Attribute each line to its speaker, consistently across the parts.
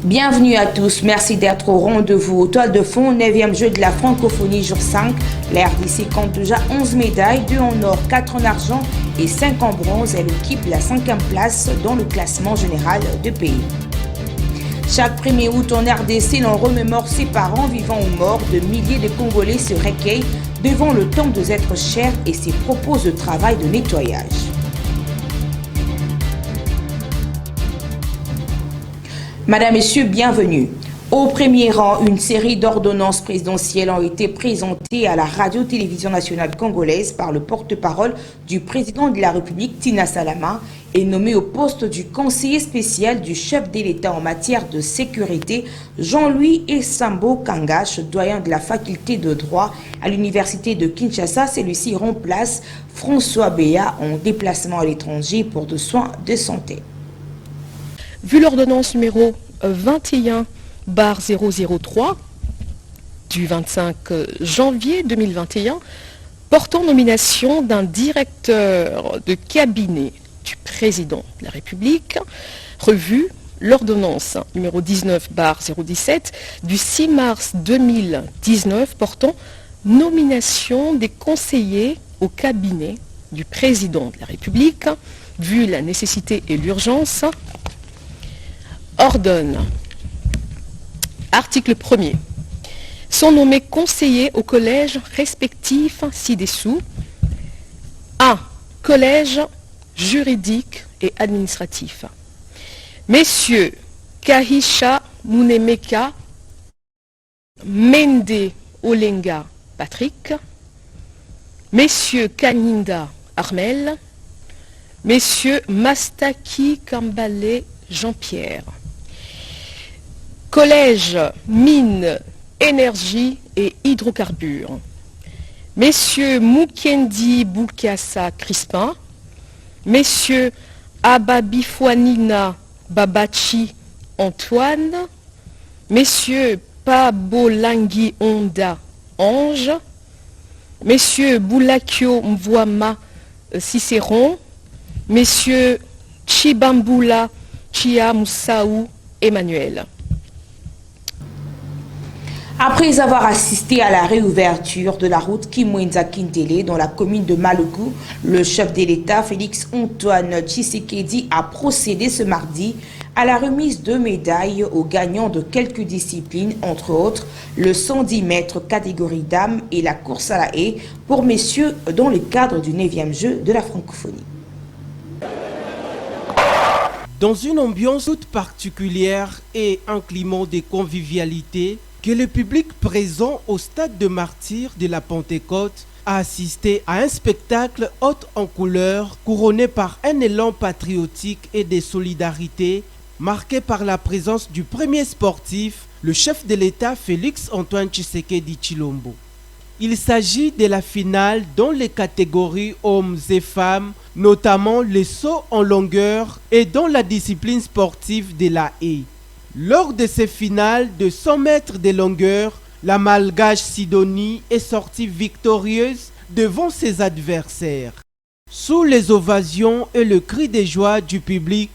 Speaker 1: Bienvenue à tous, merci d'être au rendez-vous. Toile de fond, 9e jeu de la francophonie jour 5. La RDC compte déjà 11 médailles, 2 en or, 4 en argent et 5 en bronze. Elle occupe la 5e place dans le classement général du pays. Chaque 1er août en RDC, l'on remémore ses parents vivants ou morts. De milliers de Congolais se recueillent devant le temple de êtres chers et ses propos de travail de nettoyage. Madame, Messieurs, bienvenue. Au premier rang, une série d'ordonnances présidentielles ont été présentées à la radio-télévision nationale congolaise par le porte-parole du président de la République, Tina Salama, et nommé au poste du conseiller spécial du chef de l'État en matière de sécurité, Jean-Louis Essambo Kangache, doyen de la faculté de droit à l'université de Kinshasa. Celui-ci remplace François Béat en déplacement à l'étranger pour des soins de santé.
Speaker 2: Vu l'ordonnance numéro 21/003 du 25 janvier 2021 portant nomination d'un directeur de cabinet du président de la République, revue l'ordonnance numéro 19/017 du 6 mars 2019 portant nomination des conseillers au cabinet du président de la République, vu la nécessité et l'urgence, ordonne, article 1er, sont nommés conseillers au collège respectif ci-dessous. 1. Collège juridique et administratif. Messieurs Kahisha Munemeka, Mende Olenga Patrick, Messieurs Kaninda Armel, Messieurs Mastaki Kambale Jean-Pierre. Collège Mines, Énergie et Hydrocarbures. Messieurs Mukendi Boukassa Crispin, Messieurs Ababifouanina Babachi Antoine, Messieurs Pabolangui Onda Ange, Messieurs Boulakio Mvouama Cicéron, Messieurs Chibamboula Chia Moussaou Emmanuel.
Speaker 1: Après avoir assisté à la réouverture de la route Kimwenza-Kindele dans la commune de Maluku, le chef de l'État, Félix-Antoine Tshisekedi, a procédé ce mardi à la remise de médailles aux gagnants de quelques disciplines, entre autres le 110 mètres catégorie dames et la course à la haie pour messieurs dans le cadre du 9e jeu de la francophonie.
Speaker 3: Dans une ambiance toute particulière et un climat de convivialité, que le public présent au stade de martyrs de la Pentecôte a assisté à un spectacle haut en couleurs couronné par un élan patriotique et de solidarité marqué par la présence du premier sportif, le chef de l'État Félix-Antoine Tshisekedi Tshilombo. Il s'agit de la finale dans les catégories hommes et femmes, notamment les sauts en longueur et dans la discipline sportive de la haie. Lors de ces finales de 100 mètres de longueur, la Malgache Sidonie est sortie victorieuse devant ses adversaires. Sous les ovations et le cri de joie du public,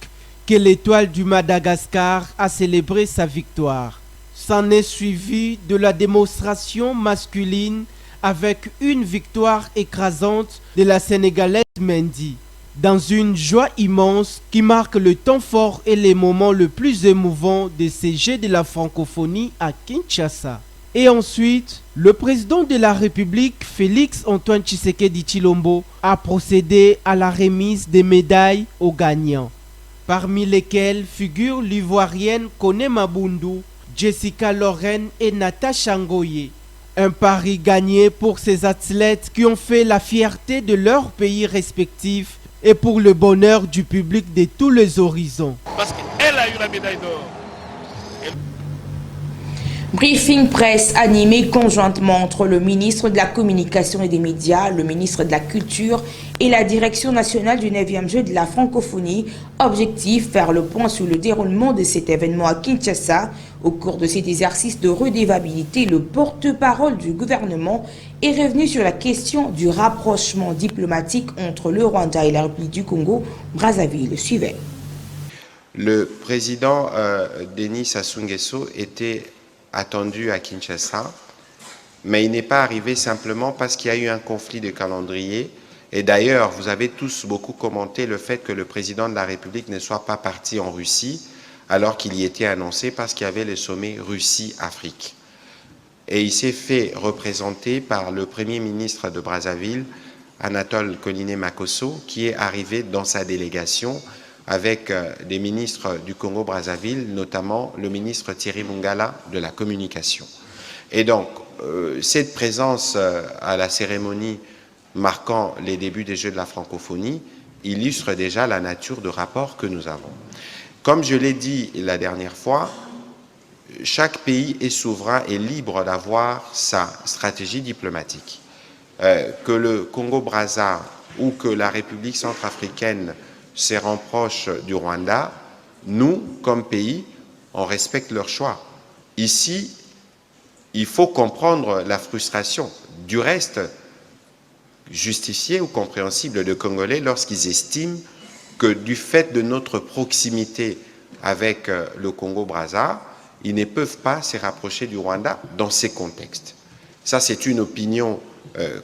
Speaker 3: que l'étoile du Madagascar a célébré sa victoire. S'en est suivi de la démonstration masculine avec une victoire écrasante de la Sénégalaise Mendy. Dans une joie immense qui marque le temps fort et les moments le plus émouvants de ces Jeux de la francophonie à Kinshasa. Et ensuite, le président de la République, Félix-Antoine Tshisekedi Tshilombo, a procédé à la remise des médailles aux gagnants, parmi lesquels figurent l'ivoirienne Kone Mabundu, Jessica Lorraine et Natacha Ngoye. Un pari gagné pour ces athlètes qui ont fait la fierté de leur pays respectif et pour le bonheur du public de tous les horizons.
Speaker 4: Parce qu'elle a eu la médaille d'or.
Speaker 1: Briefing presse animé conjointement entre le ministre de la Communication et des Médias, le ministre de la Culture et la Direction nationale du 9e jeu de la francophonie. Objectif, faire le point sur le déroulement de cet événement à Kinshasa. Au cours de cet exercice de redevabilité, le porte-parole du gouvernement est revenu sur la question du rapprochement diplomatique entre le Rwanda et la République du Congo. Brazzaville suivait.
Speaker 5: Le président Denis Sassou Nguesso était attendu à Kinshasa, mais il n'est pas arrivé simplement parce qu'il y a eu un conflit de calendrier. Et d'ailleurs, vous avez tous beaucoup commenté le fait que le président de la République ne soit pas parti en Russie, alors qu'il y était annoncé parce qu'il y avait le sommet Russie-Afrique. Et il s'est fait représenter par le Premier ministre de Brazzaville, Anatole Koniné-Makosso, qui est arrivé dans sa délégation avec des ministres du Congo-Brazzaville, notamment le ministre Thierry Mungala de la communication. Et donc, cette présence à la cérémonie marquant les débuts des Jeux de la francophonie illustre déjà la nature de rapport que nous avons. Comme je l'ai dit la dernière fois, chaque pays est souverain et libre d'avoir sa stratégie diplomatique. Que le Congo-Brazza ou que la République centrafricaine se rapproche du Rwanda, nous, comme pays, on respecte leur choix. Ici, il faut comprendre la frustration. Du reste, justifiée ou compréhensible de Congolais lorsqu'ils estiment que du fait de notre proximité avec le Congo-Brazza, ils ne peuvent pas se rapprocher du Rwanda dans ces contextes. Ça, c'est une opinion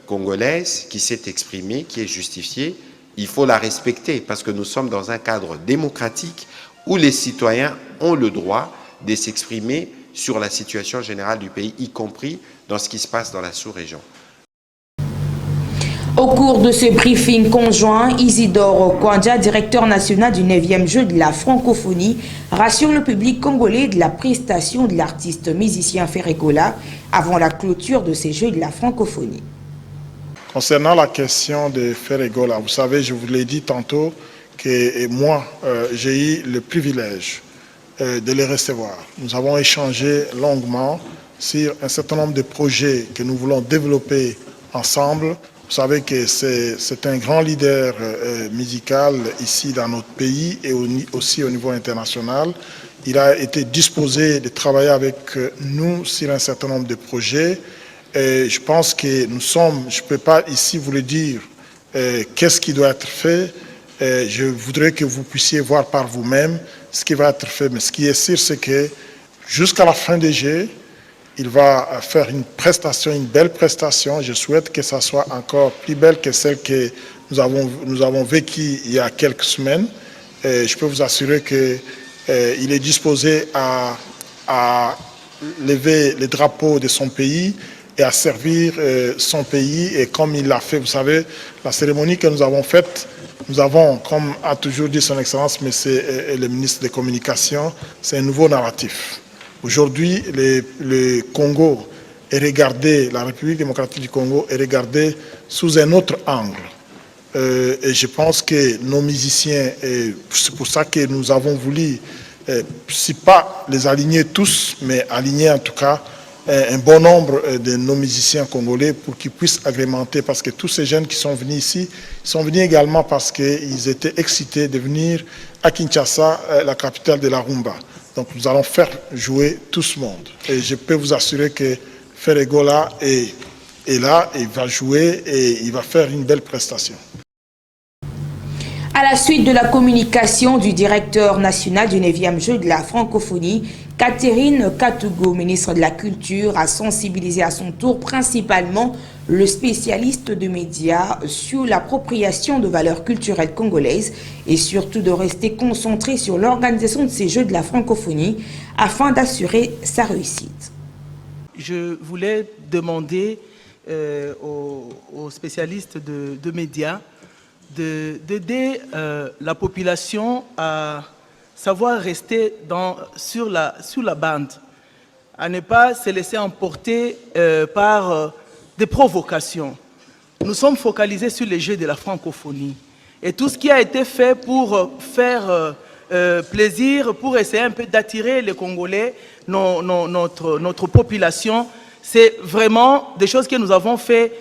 Speaker 5: congolaise qui s'est exprimée, qui est justifiée. Il faut la respecter parce que nous sommes dans un cadre démocratique où les citoyens ont le droit de s'exprimer sur la situation générale du pays, y compris dans ce qui se passe dans la sous-région.
Speaker 1: Au cours de ce briefing conjoint, Isidore Kwanja, directeur national du 9e jeu de la francophonie, rassure le public congolais de la prestation de l'artiste musicien Ferregola avant la clôture de ces jeux de la francophonie.
Speaker 6: Concernant la question de Ferregola, vous savez, je vous l'ai dit tantôt que moi, j'ai eu le privilège de les recevoir. Nous avons échangé longuement sur un certain nombre de projets que nous voulons développer ensemble. Vous savez que c'est un grand leader musical ici dans notre pays et aussi au niveau international. Il a été disposé de travailler avec nous sur un certain nombre de projets. Et je pense que nous sommes, je ne peux pas ici vous le dire, qu'est-ce qui doit être fait. Je voudrais que vous puissiez voir par vous-même ce qui va être fait. Mais ce qui est sûr, c'est que jusqu'à la fin des Jeux, il va faire une prestation, une belle prestation. Je souhaite que ça soit encore plus belle que celle que nous avons vécue il y a quelques semaines. Et je peux vous assurer qu'il est disposé à lever les drapeaux de son pays et à servir son pays. Et comme il l'a fait, vous savez, la cérémonie que nous avons faite, nous avons, comme a toujours dit son Excellence, M. le ministre des Communications, c'est un nouveau narratif. Aujourd'hui, le Congo est regardé, la République démocratique du Congo est regardée sous un autre angle. Et je pense que nos musiciens, c'est pour ça que nous avons voulu, si pas les aligner tous, mais aligner en tout cas un bon nombre de nos musiciens congolais pour qu'ils puissent agrémenter, parce que tous ces jeunes qui sont venus ici, sont venus également parce qu'ils étaient excités de venir à Kinshasa, la capitale de la rumba. Donc nous allons faire jouer tout ce monde. Et je peux vous assurer que Ferregola est là, il va jouer et il va faire une belle prestation.
Speaker 1: À la suite de la communication du directeur national du 9e jeu de la francophonie, Catherine Katougo, ministre de la Culture, a sensibilisé à son tour principalement le spécialiste de médias sur l'appropriation de valeurs culturelles congolaises et surtout de rester concentré sur l'organisation de ces jeux de la francophonie afin d'assurer sa réussite.
Speaker 7: Je voulais demander aux spécialistes de médias d'aider la population à savoir rester sur la bande, à ne pas se laisser emporter par des provocations. Nous sommes focalisés sur les jeux de la francophonie. Et tout ce qui a été fait pour faire plaisir, pour essayer un peu d'attirer les Congolais, notre population, c'est vraiment des choses que nous avons fait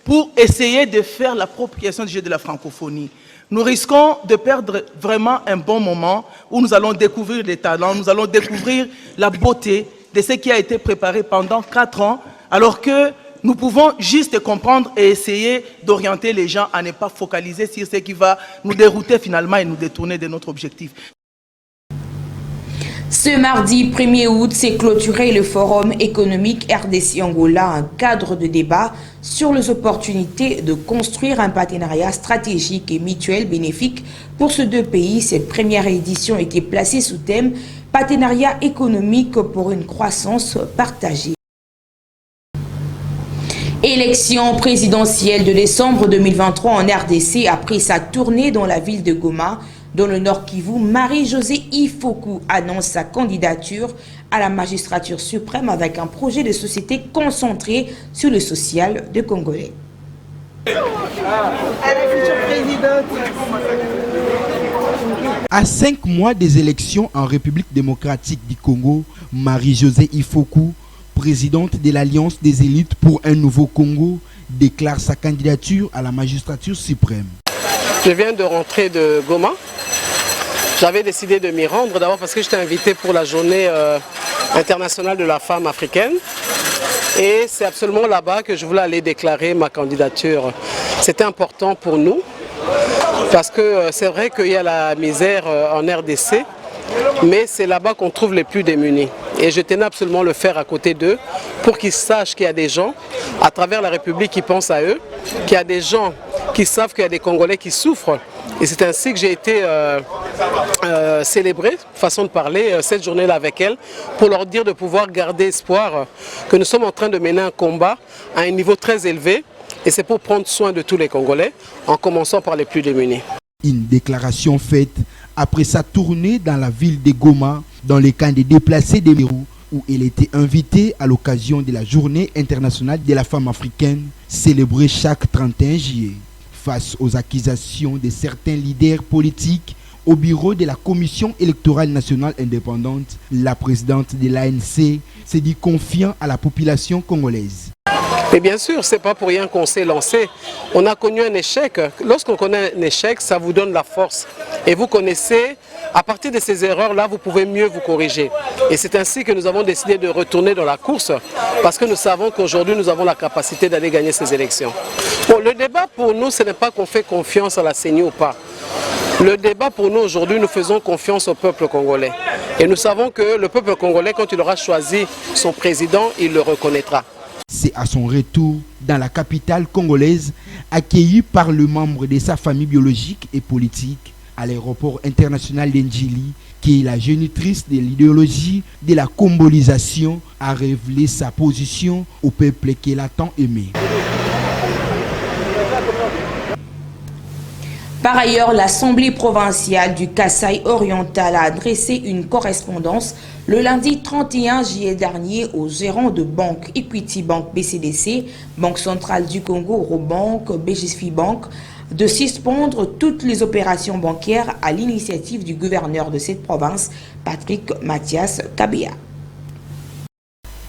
Speaker 7: pour essayer de faire l'appropriation du jeu de la francophonie. Nous risquons de perdre vraiment un bon moment où nous allons découvrir les talents, nous allons découvrir la beauté de ce qui a été préparé pendant 4 ans, alors que nous pouvons juste comprendre et essayer d'orienter les gens à ne pas focaliser sur ce qui va nous dérouter finalement et nous détourner de notre objectif.
Speaker 1: Ce mardi 1er août s'est clôturé le Forum économique RDC-Angola, un cadre de débat sur les opportunités de construire un partenariat stratégique et mutuel bénéfique pour ces deux pays. Cette première édition a été placée sous thème « Partenariat économique pour une croissance partagée ». Élection présidentielle de décembre 2023 en RDC. Après sa tournée dans la ville de Goma, dans le Nord Kivu, Marie-Josée Ifoku annonce sa candidature à la magistrature suprême avec un projet de société concentré sur le social de Congolais.
Speaker 3: À 5 mois des élections en République démocratique du Congo, Marie-Josée Ifoku, présidente de l'Alliance des élites pour un nouveau Congo, déclare sa candidature à la magistrature suprême.
Speaker 8: Je viens de rentrer de Goma. J'avais décidé de m'y rendre d'abord parce que j'étais invité pour la journée internationale de la femme africaine. Et c'est absolument là-bas que je voulais aller déclarer ma candidature. C'était important pour nous parce que c'est vrai qu'il y a la misère en RDC, mais c'est là-bas qu'on trouve les plus démunis. Et je tenais absolument à le faire à côté d'eux pour qu'ils sachent qu'il y a des gens à travers la République qui pensent à eux, qu'il y a des gens qui savent qu'il y a des Congolais qui souffrent. Et c'est ainsi que j'ai été célébré, façon de parler, cette journée-là avec elles, pour leur dire de pouvoir garder espoir que nous sommes en train de mener un combat à un niveau très élevé. Et c'est pour prendre soin de tous les Congolais, en commençant par les plus démunis.
Speaker 3: Une déclaration faite après sa tournée dans la ville de Goma, dans les camps des déplacés des Mérou, où elle était invitée à l'occasion de la Journée internationale de la femme africaine, célébrée chaque 31 juillet. Face aux accusations de certains leaders politiques au bureau de la Commission électorale nationale indépendante, la présidente de l'ANC s'est dit confiant à la population congolaise.
Speaker 8: Mais bien sûr, ce n'est pas pour rien qu'on s'est lancé. On a connu un échec. Lorsqu'on connaît un échec, ça vous donne la force. Et vous connaissez, à partir de ces erreurs-là, vous pouvez mieux vous corriger. Et c'est ainsi que nous avons décidé de retourner dans la course, parce que nous savons qu'aujourd'hui, nous avons la capacité d'aller gagner ces élections. Bon, le débat pour nous, ce n'est pas qu'on fait confiance à la CENI ou pas. Le débat pour nous aujourd'hui, nous faisons confiance au peuple congolais. Et nous savons que le peuple congolais, quand il aura choisi son président, il le reconnaîtra.
Speaker 3: C'est à son retour dans la capitale congolaise, accueilli par le membre de sa famille biologique et politique à l'aéroport international d'Ndjili, qui est la génitrice de l'idéologie de la combolisation, a révélé sa position au peuple qu'elle a tant aimé.
Speaker 1: Par ailleurs, l'Assemblée provinciale du Kasaï oriental a adressé une correspondance le lundi 31 juillet dernier aux gérants de banques Equity Bank BCDC, Banque centrale du Congo, Eurobank, BGSFI Bank, de suspendre toutes les opérations bancaires à l'initiative du gouverneur de cette province, Patrick Mathias Kabea.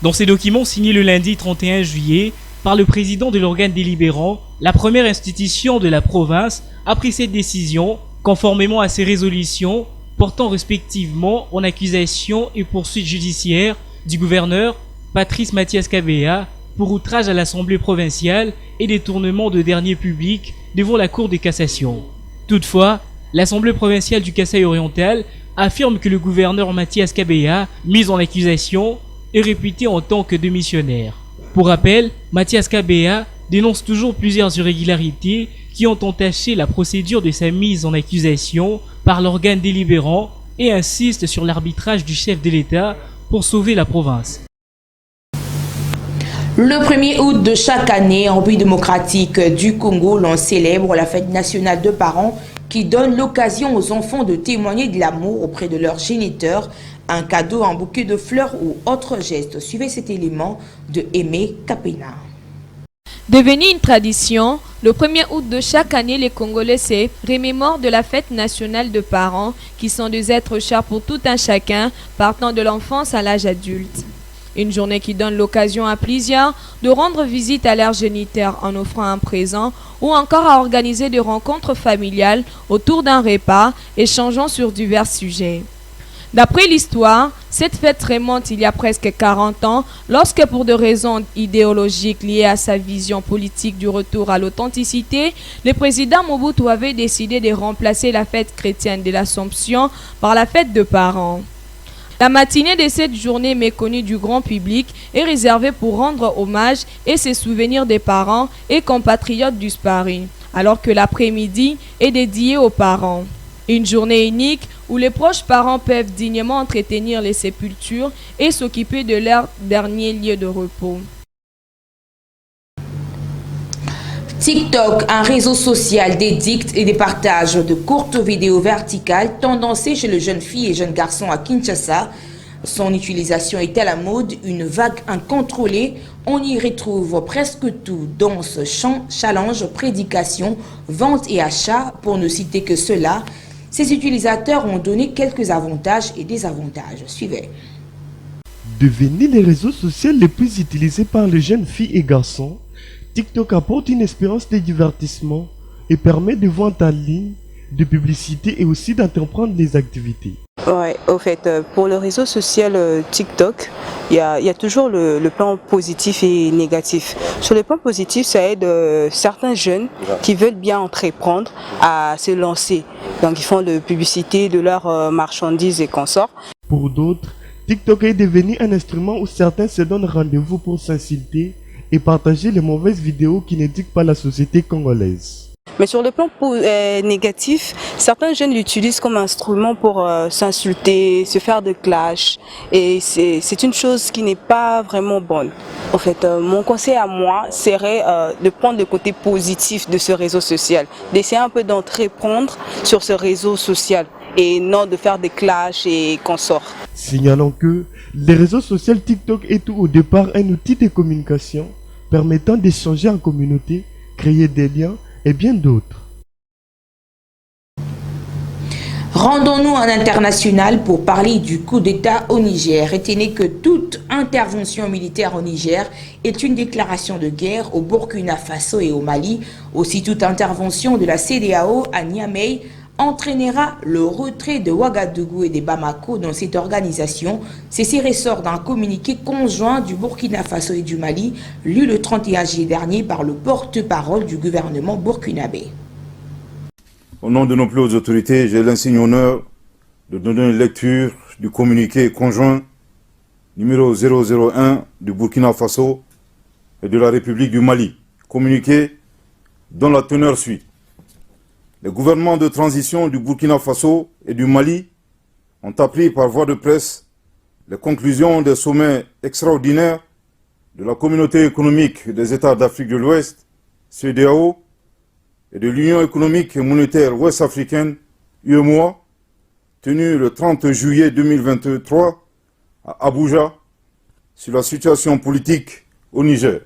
Speaker 9: Dans ces documents signés le lundi 31 juillet par le président de l'organe délibérant, la première institution de la province a pris cette décision conformément à ces résolutions portant respectivement en accusation et poursuite judiciaire du gouverneur Patrice Mathias Kabea pour outrage à l'Assemblée provinciale et détournement de deniers publics devant la Cour de cassation. Toutefois, l'Assemblée provinciale du Kasaï oriental affirme que le gouverneur Mathias Kabea, mis en accusation, est réputé en tant que démissionnaire. Pour rappel, Mathias Kabea dénonce toujours plusieurs irrégularités qui ont entaché la procédure de sa mise en accusation par l'organe délibérant et insiste sur l'arbitrage du chef de l'État pour sauver la province.
Speaker 1: Le 1er août de chaque année, en République démocratique du Congo, l'on célèbre la fête nationale de parents qui donne l'occasion aux enfants de témoigner de l'amour auprès de leurs géniteurs, un cadeau, un bouquet de fleurs ou autre geste. Suivez cet élément de Aimé Kapena.
Speaker 10: Devenu une tradition, le 1er août de chaque année, les Congolais se remémorent de la fête nationale de parents qui sont des êtres chers pour tout un chacun, partant de l'enfance à l'âge adulte. Une journée qui donne l'occasion à plusieurs de rendre visite à leurs géniteurs en offrant un présent ou encore à organiser des rencontres familiales autour d'un repas, échangeant sur divers sujets. D'après l'histoire, cette fête remonte il y a presque 40 ans, lorsque pour des raisons idéologiques liées à sa vision politique du retour à l'authenticité, le président Mobutu avait décidé de remplacer la fête chrétienne de l'Assomption par la fête de parents. La matinée de cette journée méconnue du grand public est réservée pour rendre hommage et se souvenir des parents et compatriotes disparus, alors que l'après-midi est dédié aux parents. Une journée unique où les proches parents peuvent dignement entretenir les sépultures et s'occuper de leur dernier lieu de repos.
Speaker 1: TikTok, un réseau social d'édicts et des partages de courtes vidéos verticales tendancées chez les jeunes filles et jeunes garçons à Kinshasa. Son utilisation est à la mode, une vague incontrôlée. On y retrouve presque tout, danse, chant, challenge, prédication, vente et achat, pour ne citer que cela. Ces utilisateurs ont donné quelques avantages et désavantages. Suivez.
Speaker 11: Devenu les réseaux sociaux les plus utilisés par les jeunes filles et garçons, TikTok apporte une expérience de divertissement et permet de vendre en ligne, de publicité et aussi d'entreprendre des activités.
Speaker 12: Ouais, au fait, pour le réseau social TikTok, il y a toujours le plan positif et négatif. Sur le plan positif, ça aide certains jeunes qui veulent bien entreprendre à se lancer. Donc ils font de publicité de leurs marchandises et consorts.
Speaker 11: Pour d'autres, TikTok est devenu un instrument où certains se donnent rendez-vous pour s'insulter et partager les mauvaises vidéos qui n'éduquent pas la société congolaise.
Speaker 12: Mais sur le plan négatif, certains jeunes l'utilisent comme instrument pour s'insulter, se faire de clash. Et c'est une chose qui n'est pas vraiment bonne. En fait, mon conseil à moi serait de prendre le côté positif de ce réseau social, d'essayer un peu d'entreprendre sur ce réseau social et non de faire des clashs et consorts.
Speaker 11: Signalons que les réseaux sociaux TikTok est tout au départ un outil de communication permettant d'échanger en communauté, créer des liens et bien d'autres.
Speaker 1: Rendons-nous en international pour parler du coup d'État au Niger. Retenez que toute intervention militaire au Niger est une déclaration de guerre au Burkina Faso et au Mali. Aussi, toute intervention de la CEDEAO à Niamey entraînera le retrait de Ouagadougou et de Bamako dans cette organisation. Ceci ressort d'un communiqué conjoint du Burkina Faso et du Mali, lu le 31 juillet dernier par le porte-parole du gouvernement burkinabé.
Speaker 13: Au nom de nos plus hautes autorités, j'ai l'insigne honneur de donner une lecture du communiqué conjoint numéro 001 du Burkina Faso et de la République du Mali. Communiqué dont la teneur suit. Les gouvernements de transition du Burkina Faso et du Mali ont appris par voie de presse les conclusions des sommets extraordinaires de la Communauté économique des États d'Afrique de l'Ouest, CEDEAO, et de l'Union économique et monétaire ouest-africaine, UEMOA, tenus le 30 juillet 2023 à Abuja, sur la situation politique au Niger.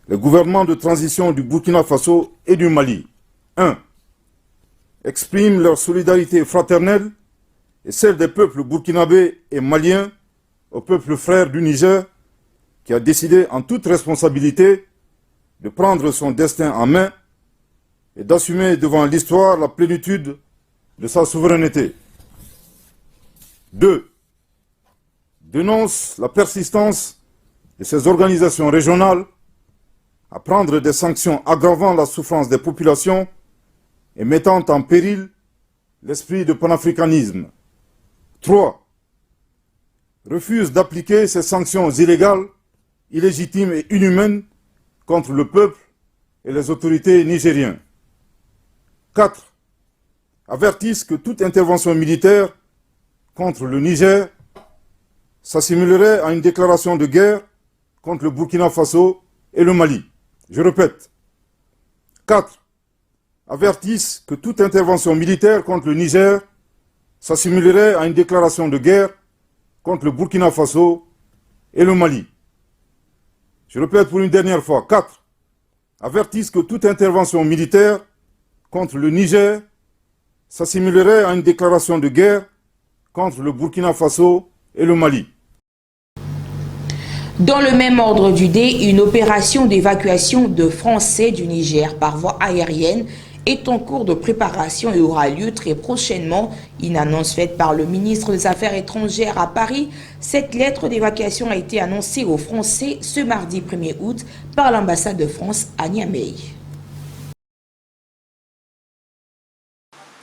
Speaker 13: Les gouvernements de transition du Burkina Faso et du Mali, 1. Expriment leur solidarité fraternelle et celle des peuples burkinabés et maliens au peuple frère du Niger qui a décidé en toute responsabilité de prendre son destin en main et d'assumer devant l'histoire la plénitude de sa souveraineté. 2. Dénonce la persistance de ces organisations régionales à prendre des sanctions aggravant la souffrance des populations et mettant en péril l'esprit de panafricanisme. 3. Refuse d'appliquer ces sanctions illégales, illégitimes et inhumaines contre le peuple et les autorités nigériennes. 4. Avertissent que toute intervention militaire contre le Niger s'assimilerait à une déclaration de guerre contre le Burkina Faso et le Mali. Je répète. 4. Avertissent que toute intervention militaire contre le Niger s'assimilerait à une déclaration de guerre contre le Burkina Faso et le Mali. Je répète pour une dernière fois. 4. Avertissent que toute intervention militaire contre le Niger s'assimilerait à une déclaration de guerre contre le Burkina Faso et le Mali.
Speaker 1: Dans le même ordre d'idée, une opération d'évacuation de Français du Niger par voie aérienne est en cours de préparation et aura lieu très prochainement. Une annonce faite par le ministre des Affaires étrangères à Paris. Cette lettre d'évacuation a été annoncée aux Français ce mardi 1er août par l'ambassade de France à Niamey.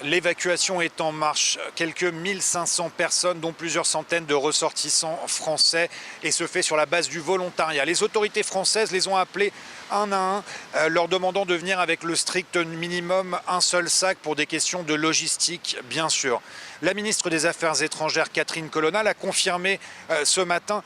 Speaker 14: L'évacuation est en marche. Quelques 1500 personnes, dont plusieurs centaines de ressortissants français, et se fait sur la base du volontariat. Les autorités françaises les ont appelés un à un, leur demandant de venir avec le strict minimum, un seul sac pour des questions de logistique, bien sûr. La ministre des Affaires étrangères, Catherine Colonna, l'a confirmé ce matin.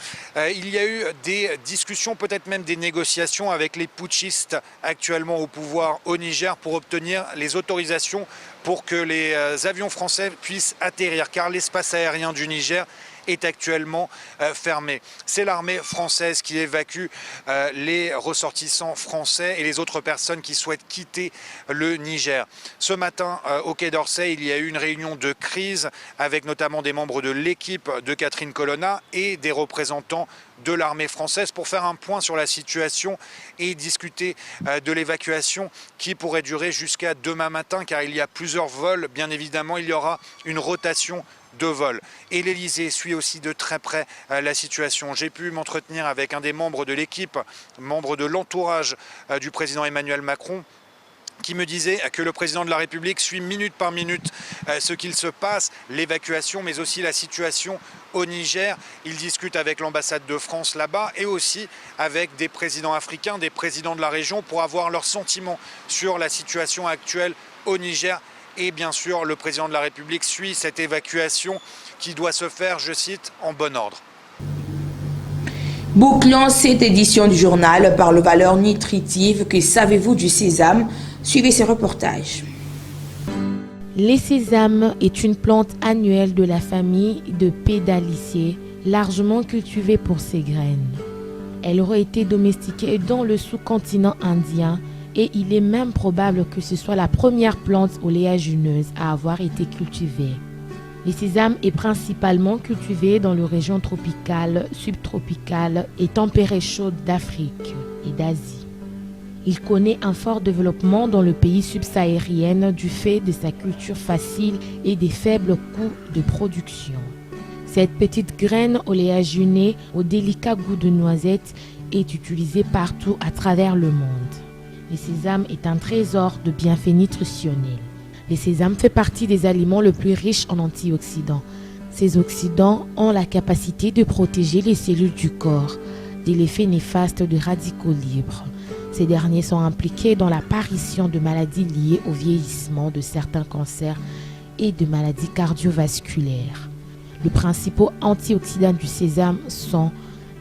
Speaker 14: Il y a eu des discussions, peut-être même des négociations avec les putschistes actuellement au pouvoir au Niger pour obtenir les autorisations pour que les avions français puissent atterrir, car l'espace aérien du Niger est actuellement fermé. C'est l'armée française qui évacue les ressortissants français et les autres personnes qui souhaitent quitter le Niger. Ce matin, au Quai d'Orsay, il y a eu une réunion de crise avec notamment des membres de l'équipe de Catherine Colonna et des représentants de l'armée française pour faire un point sur la situation et discuter de l'évacuation qui pourrait durer jusqu'à demain matin, car il y a plusieurs vols. Bien évidemment, il y aura une rotation de vol. Et l'Elysée suit aussi de très près la situation. J'ai pu m'entretenir avec un des membres de l'équipe, membre de l'entourage du président Emmanuel Macron, qui me disait que le président de la République suit minute par minute ce qu'il se passe, l'évacuation, mais aussi la situation au Niger. Il discute avec l'ambassade de France là-bas et aussi avec des présidents africains, des présidents de la région pour avoir leurs sentiments sur la situation actuelle au Niger. Et bien sûr, le président de la République suit cette évacuation qui doit se faire, je cite, en bon ordre.
Speaker 1: Bouclons cette édition du journal par le valeur nutritive. Que savez-vous du sésame? Suivez ces reportages.
Speaker 15: Le sésame est une plante annuelle de la famille de Pédalicées, largement cultivée pour ses graines. Elle aurait été domestiquée dans le sous-continent indien et il est même probable que ce soit la première plante oléagineuse à avoir été cultivée. Le sésame est principalement cultivé dans les régions tropicales, subtropicales et tempérées chaudes d'Afrique et d'Asie. Il connaît un fort développement dans le pays subsaharienne du fait de sa culture facile et des faibles coûts de production. Cette petite graine oléagineux au délicat goût de noisette est utilisée partout à travers le monde. Le sésame est un trésor de bienfaits nutritionnels. Le sésame fait partie des aliments les plus riches en antioxydants. Ces oxydants ont la capacité de protéger les cellules du corps de l'effet néfaste de radicaux libres. Ces derniers sont impliqués dans l'apparition de maladies liées au vieillissement, de certains cancers et de maladies cardiovasculaires. Les principaux antioxydants du sésame sont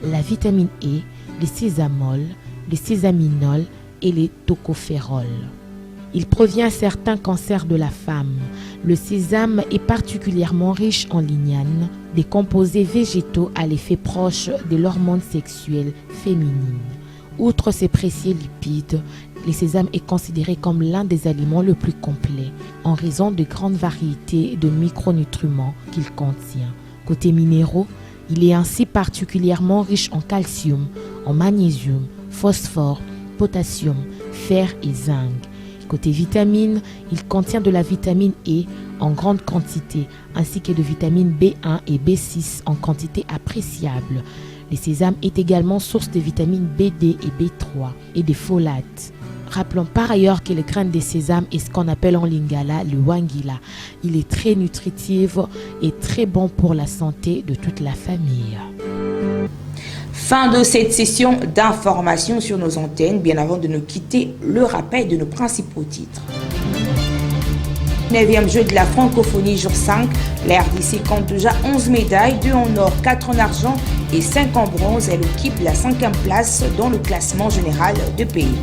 Speaker 15: la vitamine E, le sésamol, le sésaminol et les tocophérols. Il provient à certains cancers de la femme. Le sésame est particulièrement riche en lignanes, des composés végétaux à l'effet proche de l'hormone sexuelle féminine. Outre ses précieux lipides, le sésame est considéré comme l'un des aliments les plus complets en raison de grandes variétés de micronutriments qu'il contient. Côté minéraux, il est ainsi particulièrement riche en calcium, en magnésium, phosphore, potassium, fer et zinc. Côté vitamines, il contient de la vitamine E en grande quantité, ainsi que de vitamines B1 et B6 en quantité appréciable. Le sésame est également source de vitamines BD et B3 et des folates. Rappelons par ailleurs que le grain de sésame est ce qu'on appelle en lingala le wangila. Il est très nutritif et très bon pour la santé de toute la famille.
Speaker 1: Fin de cette session d'information sur nos antennes. Bien avant de nous quitter, le rappel de nos principaux titres. 9e jeu de la francophonie jour 5, la RDC compte déjà 11 médailles, 2 en or, 4 en argent et 5 en bronze. Elle occupe la 5e place dans le classement général de pays.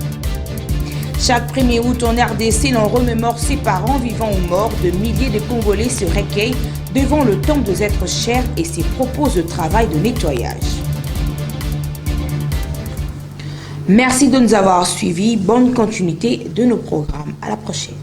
Speaker 1: Chaque 1er août en RDC, l'on remémore ses parents vivants ou morts. De milliers de Congolais se recueillent devant le temple des êtres chers et ses propos de travail de nettoyage. Merci de nous avoir suivis. Bonne continuité de nos programmes. À la prochaine.